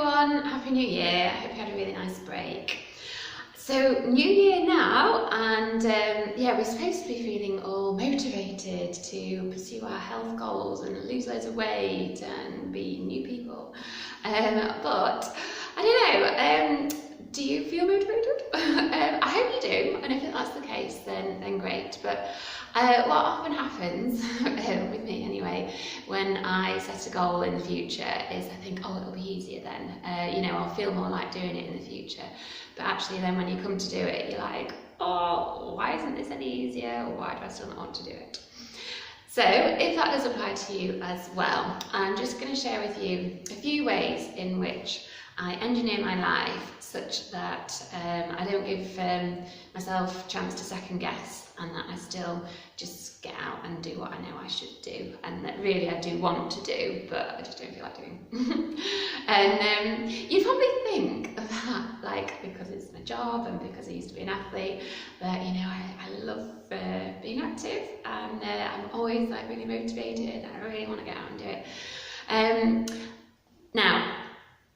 everyone, Happy New Year. I hope you had a really nice break. So, new year now, and yeah, we're supposed to be feeling all motivated to pursue our health goals and lose loads of weight and be new people. But I don't know, do you feel motivated? I hope you do, and if that's the case, then great. But what often happens, with me anyway, when I set a goal in the future is I think, oh, it'll be easier then. I'll feel more like doing it in the future. But actually then when you come to do it, you're like, oh, why isn't this any easier? Or why do I still not want to do it? So if that does apply to you as well, I'm just going to share with you a few ways in which I engineer my life such that I don't give myself a chance to second guess, and that I still just get out and do what I know I should do, and that really I do want to do, but I just don't feel like doing. And you probably think that, like, because it's my job and because I used to be an athlete, that, I love being active, and I'm always like really motivated, and I really want to get out and do it. Now,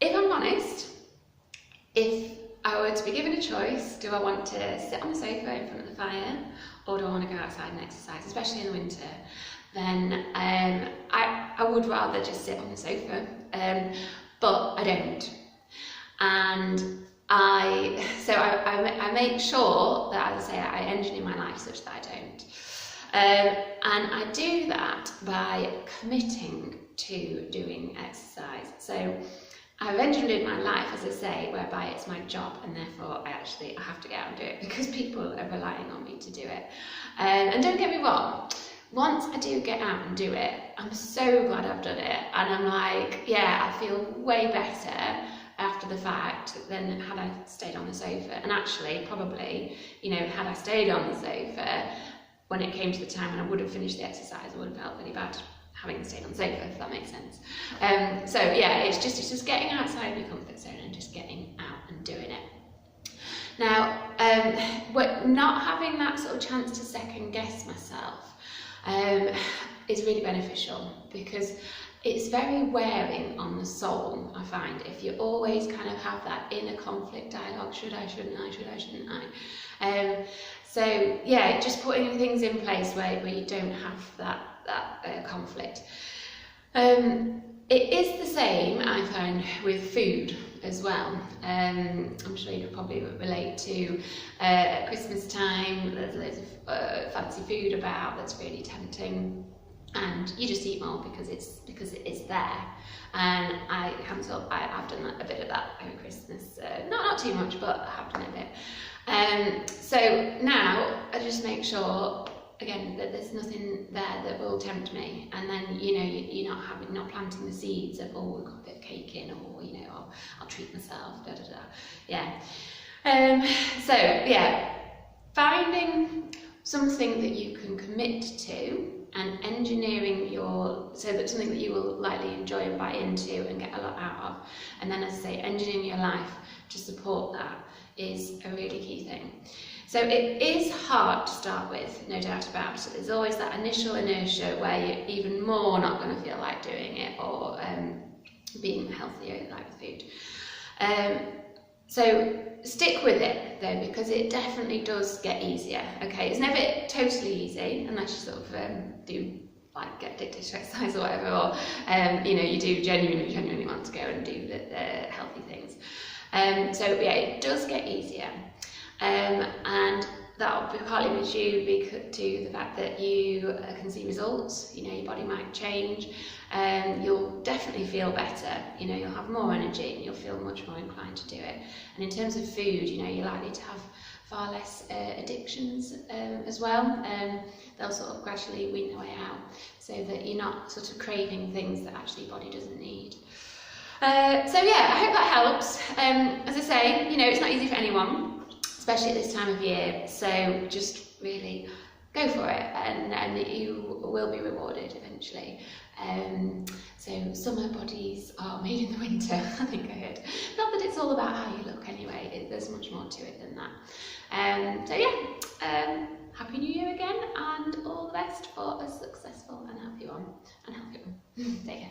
if I'm honest, if I were to be given a choice, do I want to sit on the sofa in front of the fire, or do I want to go outside and exercise, especially in the winter, then I would rather just sit on the sofa, but I don't. And I make sure that, as I say, I engineer my life such that I don't. And I do that by committing to doing exercise. So I've engineered my life, as I say, whereby it's my job, and therefore I have to get out and do it because people are relying on me to do it. And don't get me wrong, once I do get out and do it, I'm so glad I've done it, and I'm like, yeah, I feel way better after the fact than had I stayed on the sofa. And actually, probably, had I stayed on the sofa, when it came to the time when I would have finished the exercise, I would have felt really bad having stayed on the sofa, if that makes sense. So yeah, it's just getting outside of your comfort zone and just getting out and doing it. Now, not having that sort of chance to second guess myself is really beneficial, because it's very wearing on the soul, I find, if you always kind of have that inner conflict dialogue, should I, shouldn't I, should I, shouldn't I? So yeah, just putting things in place where you don't have that conflict. It is the same, I find, with food as well. I'm sure you could probably relate to at Christmas time, there's loads of fancy food about that's really tempting, and you just eat more because it's there. And I've done a bit of that over Christmas, not too much, but I have done it a bit. So now I just make sure, again, that there's nothing there that will tempt me, and then you're not planting the seeds of, oh, we've got a bit of cake in, or I'll treat myself, yeah. So yeah, finding something that you can commit to and engineering so that's something that you will likely enjoy and buy into and get a lot out of, and then, as I say, engineering your life to support that is a really key thing. So it is hard to start with, no doubt about it. There's always that initial inertia where you're even more not going to feel like doing it, or being healthier, like with food. So stick with it though, because it definitely does get easier. Okay, it's never totally easy unless you sort of do like get addicted to exercise or whatever, or you do genuinely want to go and do the healthy things. So yeah, it does get easier. And that will be partly due to the fact that you can see results. Your body might change, you'll definitely feel better, you'll have more energy and you'll feel much more inclined to do it. And in terms of food, you're likely to have far less addictions as well. They'll sort of gradually wean their way out, so that you're not sort of craving things that actually your body doesn't need. So yeah, I hope that helps. As I say, it's not easy for anyone, especially at this time of year, so just really go for it, and you will be rewarded eventually. So summer bodies are made in the winter, I think I heard. Not that it's all about how you look anyway, there's much more to it than that. So yeah, Happy New Year again, and all the best for a successful and happy one, and healthy one. Take care.